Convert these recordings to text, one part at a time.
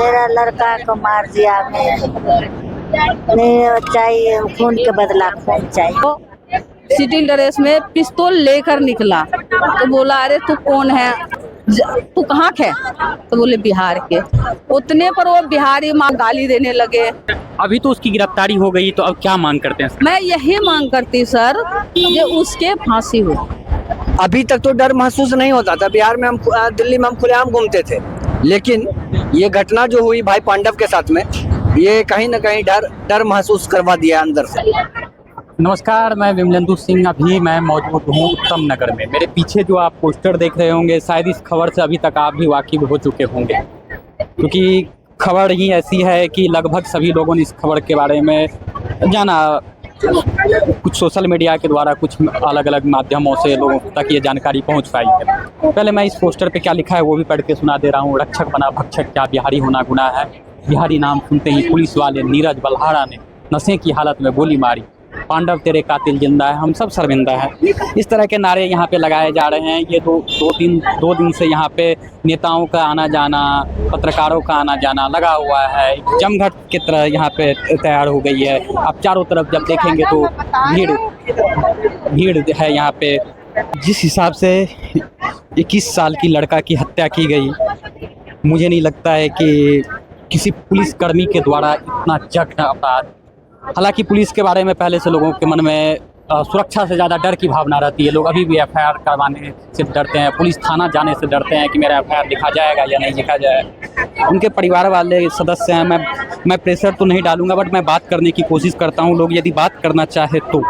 तो city dress में पिस्तौल लेकर निकला तो बोला अरे तू कौन है, तू कहाँ के? तो बोले बिहार के। उतने पर वो बिहारी माँ गाली देने लगे। अभी तो उसकी गिरफ्तारी हो गई, तो अब क्या मांग करते हैं? मैं यही मांग करती सर कि उसके फांसी हो। अभी तक तो डर महसूस नहीं होता था। बिहार में हम, दिल्ली में हम खुलेआम घूमते थे, लेकिन ये घटना जो हुई भाई पांडव के साथ में, ये कहीं ना कहीं डर महसूस करवा दिया अंदर से। नमस्कार, मैं विमलेंदु सिंह। अभी मैं मौजूद हूँ उत्तम नगर में। मेरे पीछे जो आप पोस्टर देख रहे होंगे, शायद इस खबर से अभी तक आप भी वाकिफ हो चुके होंगे, क्योंकि खबर ही ऐसी है कि लगभग सभी लोगों ने इस खबर के बारे में जाना। कुछ सोशल मीडिया के द्वारा, कुछ अलग अलग माध्यमों से लोगों तक ये जानकारी पहुंच पाई है। पहले मैं इस पोस्टर पे क्या लिखा है वो भी पढ़ के सुना दे रहा हूँ। रक्षक बना भक्षक, क्या बिहारी होना गुनाह है? बिहारी नाम सुनते ही पुलिस वाले नीरज बल्हाड़ा ने नशे की हालत में गोली मारी। पांडव तेरे कातिल जिंदा है, हम सब शर्मिंदा है। इस तरह के नारे यहाँ पे लगाए जा रहे हैं। ये दो दिन से यहाँ पे नेताओं का आना जाना, पत्रकारों का आना जाना लगा हुआ है। जमघट की तरह यहाँ पे तैयार हो गई है। आप चारों तरफ जब देखेंगे तो भीड़ है यहाँ पे। जिस हिसाब से 21 साल की लड़का की हत्या की गई, मुझे नहीं लगता है कि किसी पुलिसकर्मी के द्वारा इतना जघन्य अपराध। हालांकि पुलिस के बारे में पहले से लोगों के मन में सुरक्षा से ज़्यादा डर की भावना रहती है। लोग अभी भी एफआईआर करवाने से डरते हैं, पुलिस थाना जाने से डरते हैं कि मेरा एफआईआर लिखा जाएगा या नहीं लिखा जाएगा। उनके परिवार वाले सदस्य हैं। मैं प्रेशर तो नहीं डालूंगा, बट मैं बात करने की कोशिश करता हूँ। लोग यदि बात करना चाहे तो।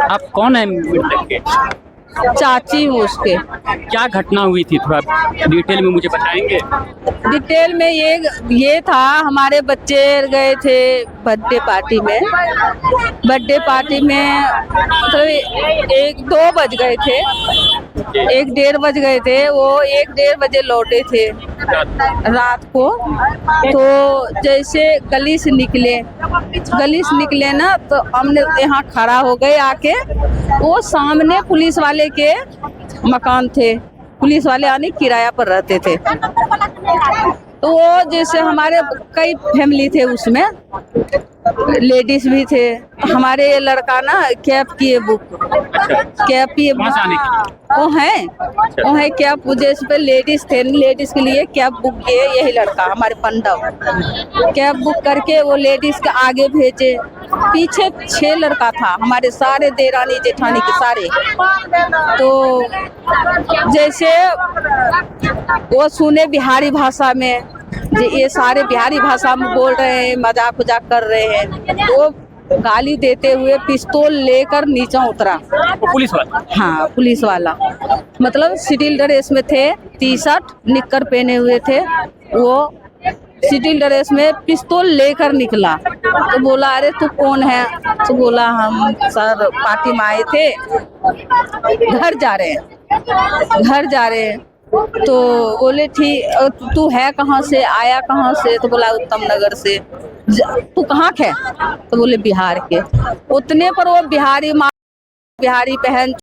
आप कौन है मृतक के? चाची हूँ उसके। क्या घटना हुई थी, थोड़ा डिटेल में मुझे बताएंगे? डिटेल में ये था, हमारे बच्चे गए थे बर्थडे पार्टी में। मतलब 1-2 बज गए थे, 1-1:30 बज गए थे। वो 1-1:30 बजे लौटे थे रात को। तो जैसे गली से निकले ना, तो हमने यहाँ खड़ा हो गए आके। वो सामने पुलिस वाले के मकान थे, पुलिस वाले आने किराया पर रहते थे। तो वो जैसे हमारे कई फैमिली थे, उसमें लेडीज भी थे। हमारे ये लड़का ना कैब की वो है कैब, जैसे पे लेडीज थे, लेडीज के लिए कैब बुक किए। यही लड़का हमारे पांडव कैब बुक करके वो लेडीज के आगे भेजे। पीछे 6 लड़का था, हमारे सारे देरानी जेठानी के सारे। तो जैसे वो सुने बिहारी भाषा में, ये सारे बिहारी भाषा में बोल रहे हैं, मजाक कर रहे हैं। वो गाली देते हुए पिस्तौल लेकर नीचे उतरा। पुलिस वाला? हाँ, पुलिस वाला। मतलब सिटी ड्रेस में थे, टी-शर्ट निक्कर पहने हुए थे। वो सिटी ड्रेस में पिस्तौल लेकर निकला तो बोला अरे तू कौन है? तो बोला हम सर पार्टी में आए थे, घर जा रहे हैं। तो बोले ठीक, तू है कहाँ से, आया कहाँ से? तो बोला उत्तम नगर से। तू कहाँ के? तो बोले बिहार के। उतने पर वो बिहारी बहन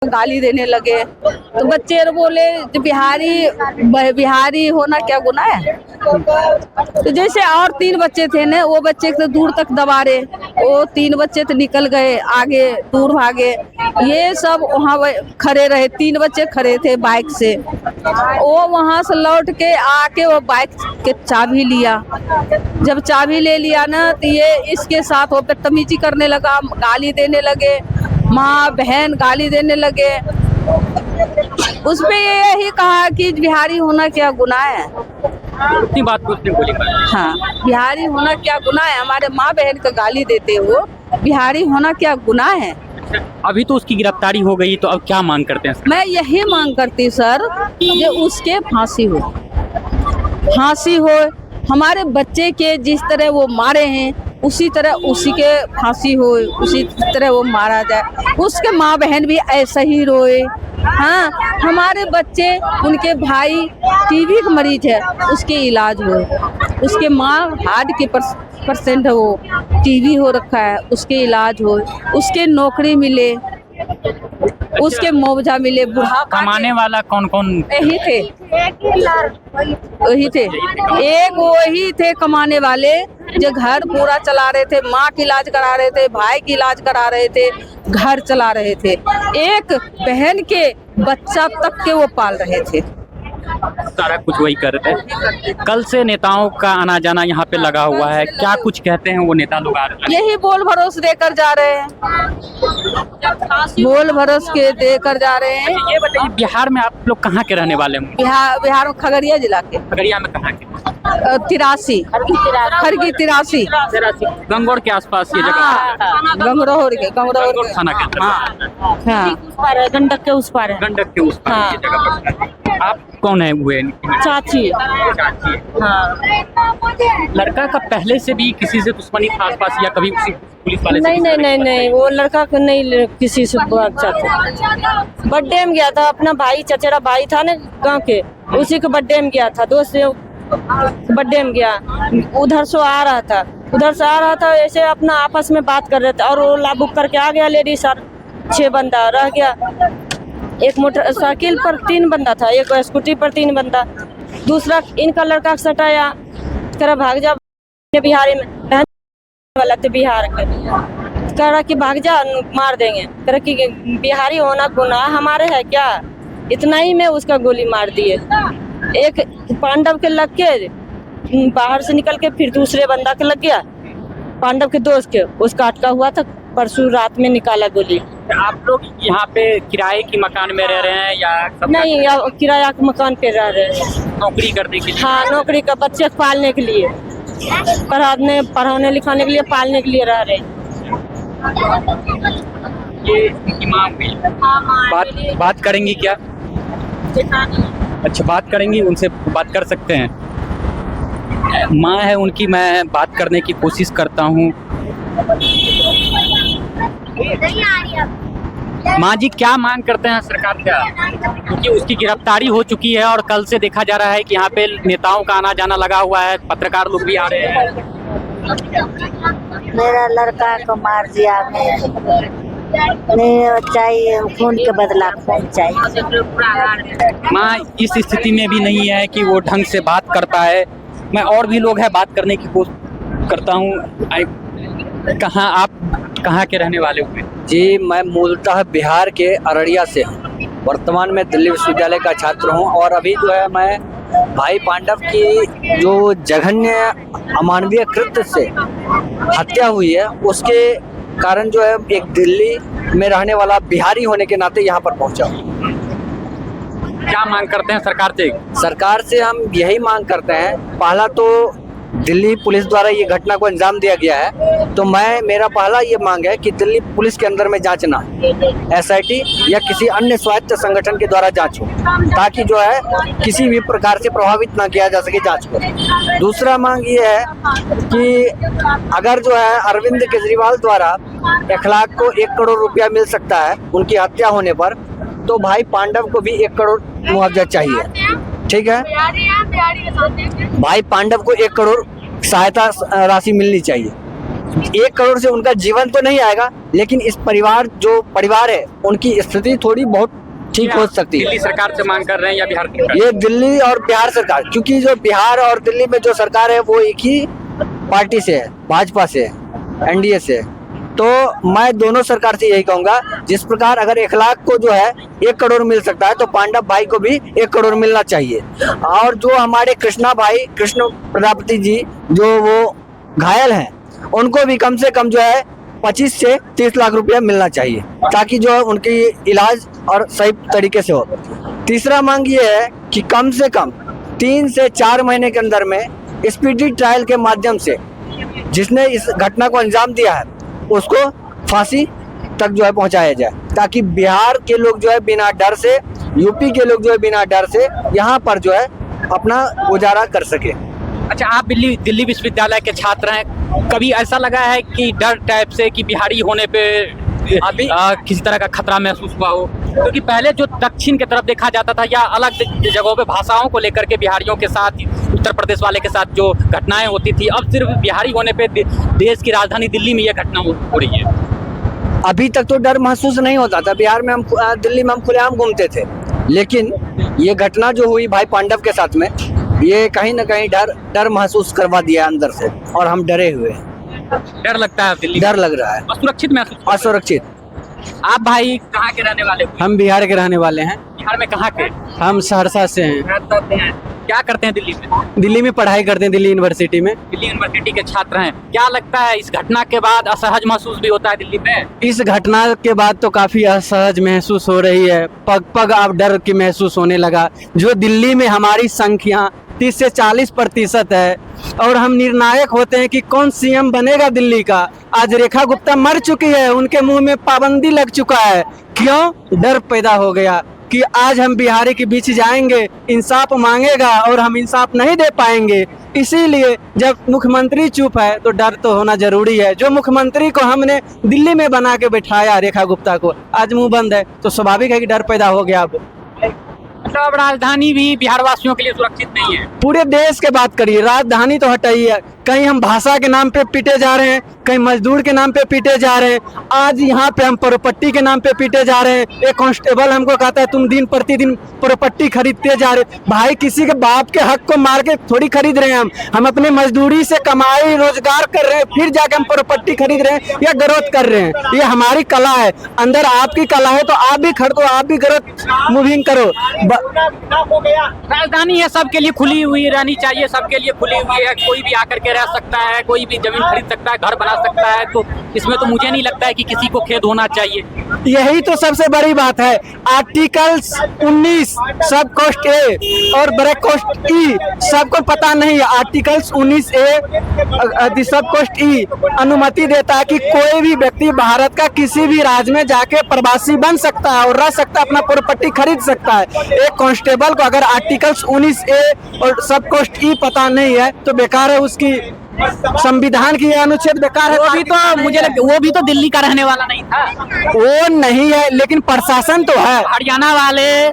गाली देने लगे। तो बच्चे बोले बिहारी होना क्या गुनाह है? तो जैसे और 3 बच्चे थे ना, वो बच्चे तो दूर तक दबा रहे। वो 3 बच्चे तो निकल गए आगे, दूर भागे। ये सब वहाँ खड़े रहे। 3 बच्चे खड़े थे बाइक से। वो वहाँ से लौट के आके वो बाइक के चाबी लिया। जब चाबी ले लिया ना, तो ये इसके साथ वो बदतमीजी करने लगा, गाली देने लगे, माँ बहन गाली देने लगे। उसपे यही कहा कि बिहारी होना क्या गुनाह है? इतनी बात उसने बोली? हाँ, बिहारी होना क्या गुनाह है? हमारे माँ बहन का गाली देते हो, बिहारी होना क्या गुनाह है? अभी तो उसकी गिरफ्तारी हो गई, तो अब क्या मांग करते हैं? मैं यही मांग करती सर कि उसके फांसी हो। हमारे बच्चे के जिस तरह वो मारे हैं, उसी तरह उसी के फांसी हो, उसी तरह वो मारा जाए। उसके माँ बहन भी ऐसा ही रोए। हाँ, हमारे बच्चे, उनके भाई टीबी का मरीज है, उसके इलाज हो। उसके माँ हार्ट के पेशेंट है, वो टीबी हो रखा है, उसके इलाज हो, उसके नौकरी मिले। उसके मुआवजा मिले, बुढ़ापा कमाने वाला कौन कौन? यही थे, वही थे, एक वही थे कमाने वाले जो घर पूरा चला रहे थे, माँ की इलाज करा रहे थे, भाई की इलाज करा रहे थे, घर चला रहे थे, एक बहन के बच्चा तक के वो पाल रहे थे। सारा कुछ वही कर रहे थे। कल से नेताओं का आना जाना यहाँ पे लगा हुआ है, क्या कुछ कहते हैं वो नेता लोग आ रहे हैं? यही बोल भरोस देकर जा रहे हैं, बोल भरोस के देकर जा रहे हैं। ये बताइए, बिहार में आप लोग कहाँ के रहने वाले हैं? बिहार में खगड़िया जिला के, खगड़िया में कहाँ के? 83 खरगी 83 गंगौर के आसपास ये जगह, गंगरोर के गंगौर थाना के अंदर। हाँ, गंडक के उस पार है। गंडक के उस पार ये जगह पड़ता है। आप कौन है हुए? चाची। चाची है। हाँ। लड़का का पहले से भी किसी से दुश्मनी था आसपास, या कभी उसी पुलिस वाले से? नहीं, वो लड़का को नहीं किसी से अच्छा था। बर्थडे में गया था, अपना भाई चचेरा भाई था ना गांव के, उसी के बर्थडे में गया था, दोस्त से बर्थडे में गया, उधर से आ रहा था, ऐसे अपना आपस में बात कर रहे थे और वो लाबुक करके आ गया लेडीज सर, 6 बंदा रह गया, एक मोटरसाइकिल पर 3 बंदा था, एक स्कूटी पर 3 बंदा, दूसरा इनका लड़का सटाया, कह रहा भाग जा, बिहारी में रहने वाला थे बिहार के, कह रहा कि भाग जा मार देंगे, कह रहा कि बिहारी होना गुनाह हमारे है क्या, इतना ही में उसका गोली मार दिए। एक पांडव के लग के बाहर से निकल के फिर दूसरे बंदा के लग गया, पांडव के दोस्त के, उसका अटका हुआ था, परसों रात में निकाला गोली। आप लोग यहाँ पे किराए की मकान में रह रहे हैं या नहीं, या किराया के मकान पे रह रहे हैं, नौकरी करने के लिए? हाँ, नौकरी का, बच्चे को पालने के लिए, पढ़ाने लिखाने के लिए, पालने के लिए रह रहे हैं। ये इनकी माँ हुई, बात करेंगी क्या? अच्छा, बात करेंगी, उनसे बात कर सकते हैं। माँ है उनकी, मैं बात करने की कोशिश करता हूँ। माँ जी, क्या मांग करते हैं सरकार क्या? क्योंकि उसकी गिरफ्तारी हो चुकी है और कल से देखा जा रहा है कि यहाँ पे नेताओं का आना जाना लगा हुआ है, पत्रकार लोग भी आ रहे हैं। मेरा लड़का को मार दिया, नहीं चाहिए, खून के बदला खून चाहिए। माँ इस स्थिति में भी नहीं है कि वो ढंग से बात करता है। मैं और भी लोग हैं, बात करने की कोशिश करता हूँ। कहाँ, आप कहाँ के रहने वाले हुए? जी, मैं मूलतः बिहार के अररिया से हूँ, वर्तमान में दिल्ली विश्वविद्यालय का छात्र हूँ, और अभी जो है मैं भाई पांडव की जो जघन्य अमानवीय कृत्य से हत्या हुई है उसके कारण जो है एक दिल्ली में रहने वाला बिहारी होने के नाते यहाँ पर पहुँचा हूँ। क्या मांग करते हैं सरकार से? सरकार से हम यही मांग करते हैं, पहला तो दिल्ली पुलिस द्वारा ये घटना को अंजाम दिया गया है, तो मेरा पहला ये मांग है कि दिल्ली पुलिस के अंदर में जांच ना, SIT या किसी अन्य स्वायत्त संगठन के द्वारा जांच हो, ताकि जो है किसी भी प्रकार से प्रभावित ना किया जा सके जांच को। दूसरा मांग ये है कि अगर जो है अरविंद केजरीवाल द्वारा 1 लाख को 1 करोड़ रुपया मिल सकता है उनकी हत्या होने पर, तो भाई पांडव को भी 1 करोड़ मुआवजा चाहिए। ठीक है, भाई पांडव को 1 करोड़ सहायता राशि मिलनी चाहिए। 1 करोड़ से उनका जीवन तो नहीं आएगा, लेकिन इस परिवार है उनकी स्थिति थोड़ी बहुत ठीक हो सकती है। दिल्ली सरकार से मांग कर रहे हैं या बिहार सरकार? ये दिल्ली और बिहार सरकार, क्योंकि जो बिहार और दिल्ली में जो सरकार है वो एक ही पार्टी से है, भाजपा से है, NDA से है। तो मैं दोनों सरकार से यही कहूंगा, जिस प्रकार अगर 1 लाख को जो है 1 करोड़ मिल सकता है, तो पांडव भाई को भी 1 करोड़ मिलना चाहिए। और जो हमारे कृष्ण प्रजापति जी जो वो घायल हैं, उनको भी कम से कम जो है 25 से 30 लाख रुपया मिलना चाहिए, ताकि जो है उनकी इलाज और सही तरीके से हो। तीसरा मांग ये है कि कम से कम 3 से 4 महीने के अंदर में स्पीडी ट्रायल के माध्यम से जिसने इस घटना को अंजाम दिया है उसको फांसी तक जो है पहुंचाया जाए, ताकि बिहार के लोग जो है बिना डर से, यूपी के लोग जो है बिना डर से यहाँ पर जो है अपना गुजारा कर सके। अच्छा, आप दिल्ली विश्वविद्यालय के छात्र हैं, कभी ऐसा लगा है कि डर टाइप से कि बिहारी होने पे अभी किसी तरह का खतरा महसूस हुआ हो? क्योंकि पहले जो दक्षिण की तरफ देखा जाता था या अलग जगहों पे भाषाओं को लेकर के बिहारियों के साथ, उत्तर प्रदेश वाले के साथ जो घटनाएं होती थी, अब सिर्फ बिहारी होने पे देश की राजधानी दिल्ली में यह घटना हो रही है। अभी तक तो डर महसूस नहीं होता था। बिहार में हम दिल्ली में हम खुलेआम घूमते थे, लेकिन ये घटना जो हुई भाई पांडव के साथ में, ये कहीं ना कहीं डर महसूस करवा दिया अंदर से, और हम डरे हुए हैं। डर लगता है दिल्ली, डर लग रहा है, असुरक्षित महसूस। असुरक्षित। आप भाई कहाँ के रहने वाले हो? हम बिहार के रहने वाले हैं। बिहार में कहाँ के? हम सहरसा से हैं। क्या करते हैं दिल्ली में? दिल्ली में पढ़ाई करते हैं, दिल्ली यूनिवर्सिटी में। दिल्ली यूनिवर्सिटी के छात्र हैं। क्या लगता है इस घटना के बाद असहज महसूस भी होता है दिल्ली में? इस घटना के बाद तो काफी असहज महसूस हो रही है। पग पग अब डर की महसूस होने लगा। जो दिल्ली में हमारी संख्या 30 से 40% है, और हम निर्णायक होते हैं कि कौन सीएम बनेगा दिल्ली का। आज रेखा गुप्ता मर चुकी है, उनके मुंह में पाबंदी लग चुका है। क्यों? डर पैदा हो गया कि आज हम बिहारी के बीच जाएंगे, इंसाफ मांगेगा और हम इंसाफ नहीं दे पाएंगे। इसीलिए जब मुख्यमंत्री चुप है तो डर तो होना जरूरी है। जो मुख्यमंत्री को हमने दिल्ली में बना के बिठाया, रेखा गुप्ता को, आज मुंह बंद है, तो स्वाभाविक है कि डर पैदा हो गया। अब मतलब राजधानी भी बिहार वासियों के लिए सुरक्षित नहीं है। पूरे देश के बात करिए, राजधानी तो हटाइए। कहीं हम भाषा के नाम पे पीटे जा रहे हैं, कहीं मजदूर के नाम पे पीटे जा रहे हैं। आज यहाँ पे हम प्रॉपर्टी के नाम पे पीटे जा रहे हैं। एक कांस्टेबल हमको कहता है तुम दिन प्रतिदिन प्रॉपर्टी खरीदते जा रहे। भाई, किसी के बाप के हक को मार के थोड़ी खरीद रहे हैं। हम अपने मजदूरी से कमाई रोजगार कर रहे हैं, फिर जाके हम प्रॉपर्टी खरीद रहे हैं या ग्रोथ कर रहे हैं। ये हमारी कला है। अंदर आपकी कला है तो आप भी खरीदो, आप भी ग्रोथ मूविंग करो। राजधानी है, सबके लिए खुली हुई रहनी चाहिए, सबके लिए खुली हुई है। कोई भी आकर के रह सकता है, कोई भी जमीन खरीद सकता है, घर बना सकता है। तो इसमें तो मुझे नहीं लगता है कि किसी को खेद होना चाहिए। यही तो सबसे बड़ी बात है। आर्टिकल्स 19 सब कोस्ट ए और ब्रेक कोस्ट ई सबको पता नहीं है। आर्टिकल्स 19A सब कोस्ट ई अनुमति देता है कि कोई भी व्यक्ति भारत का किसी भी राज्य में जाके प्रवासी बन सकता है और रह सकता है, अपना प्रॉपर्टी खरीद सकता है। एक कांस्टेबल को अगर आर्टिकल्स 19A और सब कोस्ट ई पता नहीं है तो बेकार है, उसकी संविधान की अनुच्छेद बेकार है। वो भी तो मुझे वो भी तो दिल्ली का रहने वाला नहीं था। वो नहीं है, लेकिन प्रशासन तो है। हरियाणा वाले,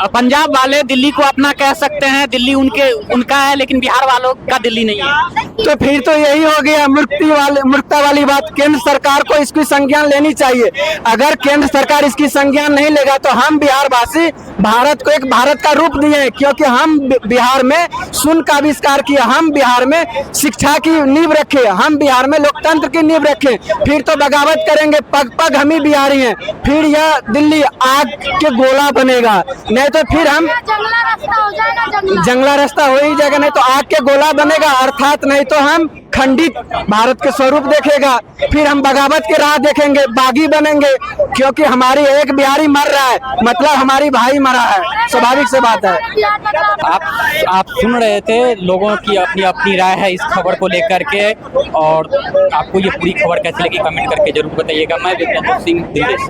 पंजाब वाले दिल्ली को अपना कह सकते हैं, दिल्ली उनका है, लेकिन बिहार वालों का दिल्ली नहीं है। तो फिर तो यही हो गया मूर्खता वाली बात। केंद्र सरकार को इसकी संज्ञान लेनी चाहिए। अगर केंद्र सरकार इसकी संज्ञान नहीं लेगा तो हम बिहार वासी भारत को एक भारत का रूप दिए, क्योंकि हम बिहार में शून्य का आविष्कार किया, हम बिहार में शिक्षा की नींव रखे, हम बिहार में लोकतंत्र की नींव रखे। फिर तो बगावत करेंगे, पग पग हम ही बिहारी हैं। फिर यह दिल्ली आग के गोला बनेगा, नहीं तो फिर हम जंगला रास्ता हो ही जाएगा, नहीं तो आग के गोला बनेगा। अर्थात नहीं तो हम खंडित भारत के स्वरूप देखेगा। फिर हम बगावत के राह देखेंगे, बागी बनेंगे, क्योंकि हमारी एक बिहारी मर रहा है, मतलब हमारी भाई मरा है। स्वाभाविक से बात है। आप सुन रहे थे लोगों की अपनी अपनी राय है इस खबर को लेकर के, और आपको ये पूरी खबर कैसी लगी कमेंट करके जरूर बताइएगा। मैं विमलेंदु सिंह, दिल्ली से।